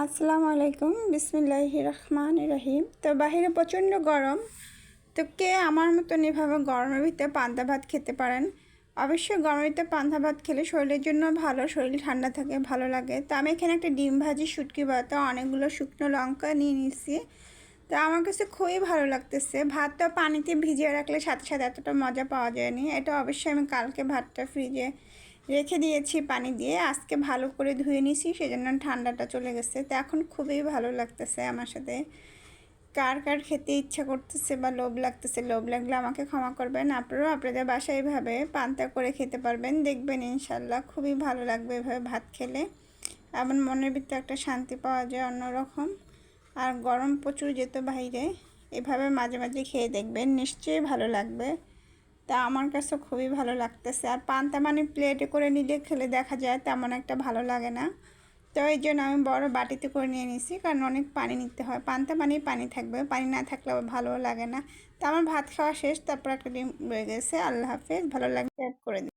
আসসালামু আলাইকুম বিসমিল্লাহির রহমানির রহিম। তো বাহিরে প্রচণ্ড গরম, তো কে আমার মতন এভাবে গরমের ভিতরে পান্তা ভাত খেতে পারেন? অবশ্যই গরমের ভিতরে পান্তা ভাত খেলে শরীরের জন্য ভালো, শরীর ঠান্ডা থাকে, ভালো লাগে। তো আমি এখানে একটা ডিম ভাজি, শুটকি ভাত, অনেকগুলো শুকনো লঙ্কা নিয়ে নিচ্ছি। তো আমার কাছে খুবই ভালো লাগতেছে। ভাতটা পানিতে ভিজিয়ে রাখলে সাথে সাথে এতটা মজা পাওয়া যায়নি। এটা অবশ্যই আমি কালকে ভাতটা ফ্রিজে রেখে দিয়েছি পানি দিয়ে, আজকে ভালো করে ধুয়ে নিয়েছি, সেজন্য ঠান্ডাটা চলে গেছে। তো এখন খুবই ভালো লাগতেছে আমার সাথে। কার কার খেতে ইচ্ছা করতেছে বা লোভ লাগতেছে, লোভ লাগলে আমাকে ক্ষমা করবেন। আপনারাও আপনাদের বাসায় এইভাবে পান্তা করে খেতে পারবেন, দেখবেন ইনশাল্লাহ খুবই ভালো লাগবে এভাবে ভাত খেলে। এমন মনের ভিতরে একটা শান্তি পাওয়া যায় অন্যরকম। আর গরম প্রচুর যেত বাইরে, এভাবে মাঝে মাঝে খেয়ে দেখবেন, নিশ্চয়ই ভালো লাগবে। তা আমার কাছে খুবই ভালো লাগতেছে। আর পান্তা মানে প্লেটে করে নিলে খেলে দেখা যায় তেমন একটা ভালো লাগে না। তো এই জন্য আমি বড় বাটিতে করে নিয়ে নিছি, কারণ অনেক পানি নিতে হয়। পান্তা মানেই পানি থাকবে, পানি না থাকলে ভালো লাগে না। তো আমার ভাত খাওয়া শেষ, তারপর একটা ডিম রয়ে গেছে। আল্লাহ হাফেজ, ভালো লাগবে করে দিন।